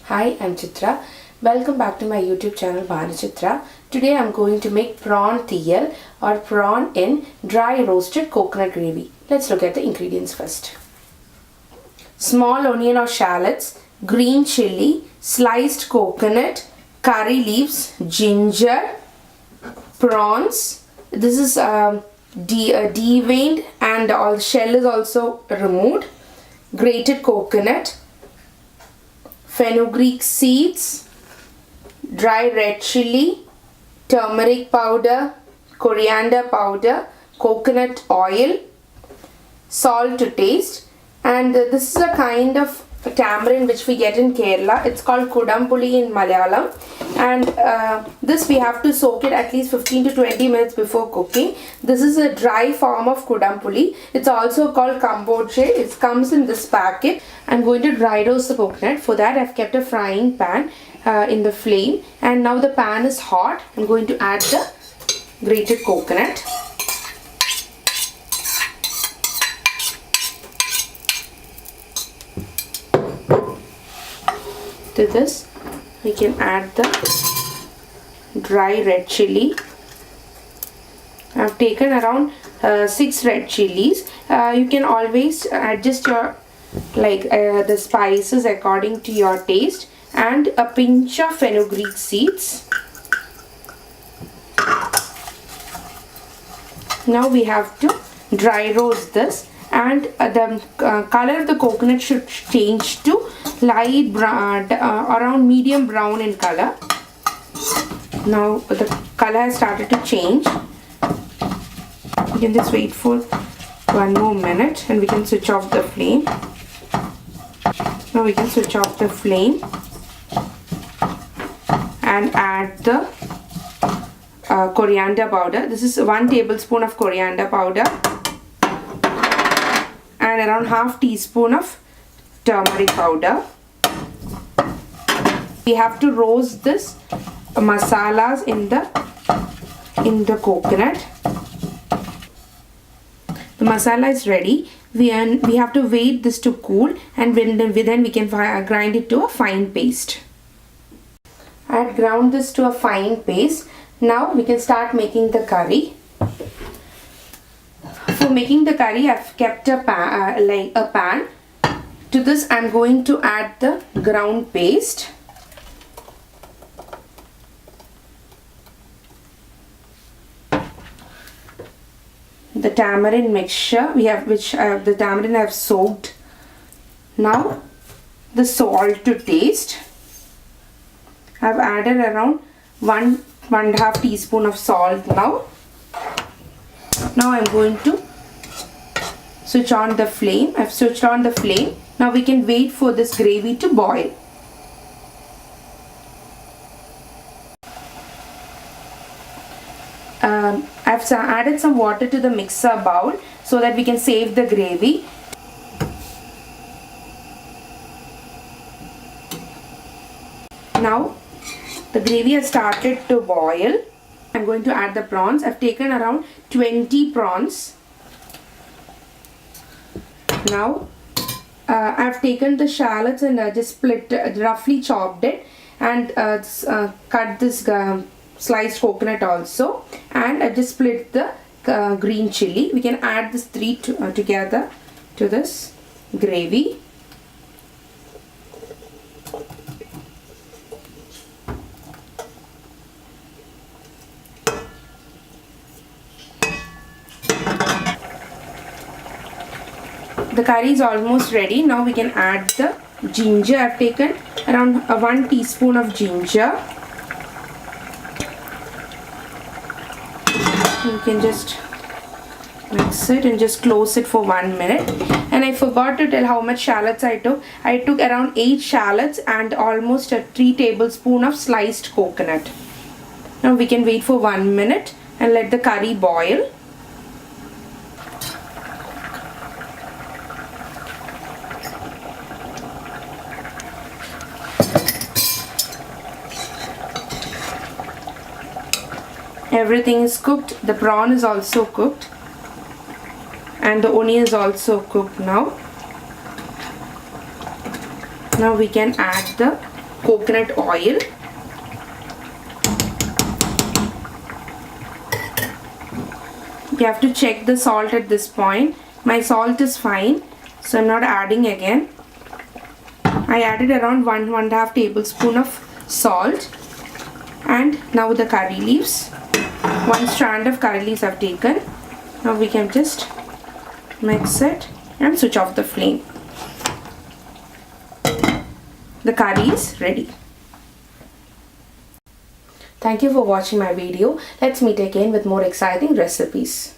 Hi, I'm Chitra. Welcome back to my YouTube channel Chitra. Today I'm going to make prawn theeyal or prawn in dry roasted coconut gravy. Let's look at the ingredients first. Small onion or shallots, green chilli, sliced coconut, curry leaves, ginger, prawns. This is deveined and all the shell is also removed. Grated coconut, fenugreek seeds, dry red chilli, turmeric powder, coriander powder, coconut oil, salt to taste, and this is a kind of tamarind which we get in Kerala. It's called kudampuli in Malayalam, and this we have to soak it at least 15 to 20 minutes before cooking. This is a dry form of kudampuli. It's also called kamboche. It comes in this packet. I'm going to dry roast the coconut. For that I've kept a frying pan in the flame, and now the pan is hot. I'm going to add the grated coconut. To this we can add the dry red chilli. I've taken around 6 red chillies. You can always adjust your the spices according to your taste, and a pinch of fenugreek seeds. Now we have to dry roast this, and the color of the coconut should change to light brown, around medium brown in color. Now the color has started to change. We can just wait for one more minute and we can switch off the flame. Now we can switch off the flame and add the coriander powder. This is 1 tablespoon of coriander powder and around half teaspoon of turmeric powder. We have to roast this masalas in the coconut. The masala is ready. We have to wait this to cool, and then we can grind it to a fine paste. I had ground this to a fine paste. Now we can start making the curry. For making the curry, I've kept a pan. To this I'm going to add the ground paste. The tamarind mixture the tamarind I have soaked. Now the salt to taste. I've added around 1.5 teaspoon of salt now. Now I'm going to switch on the flame. I've switched on the flame. Now we can wait for this gravy to boil. I've added some water to the mixer bowl so that we can save the gravy. Now the gravy has started to boil. I'm going to add the prawns. I've taken around 20 prawns. Now I've taken the shallots and just roughly chopped it, and cut this sliced coconut also, and I just split the green chilli. We can add this 3 together to this gravy. The curry is almost ready. Now we can add the ginger. I've taken around 1 teaspoon of ginger. You can just mix it and just close it for 1 minute. And I forgot to tell how much shallots I took. I took around 8 shallots and almost 3 tablespoons of sliced coconut. Now we can wait for 1 minute and let the curry boil. Everything is cooked. The prawn is also cooked, and the onion is also cooked now. Now we can add the coconut oil. You have to check the salt at this point. My salt is fine, so I'm not adding again. I added around 1.5 tablespoon of salt. And now the curry leaves. 1 strand of curry leaves I've taken. Now we can just mix it and switch off the flame. The curry is ready. Thank you for watching my video. Let's meet again with more exciting recipes.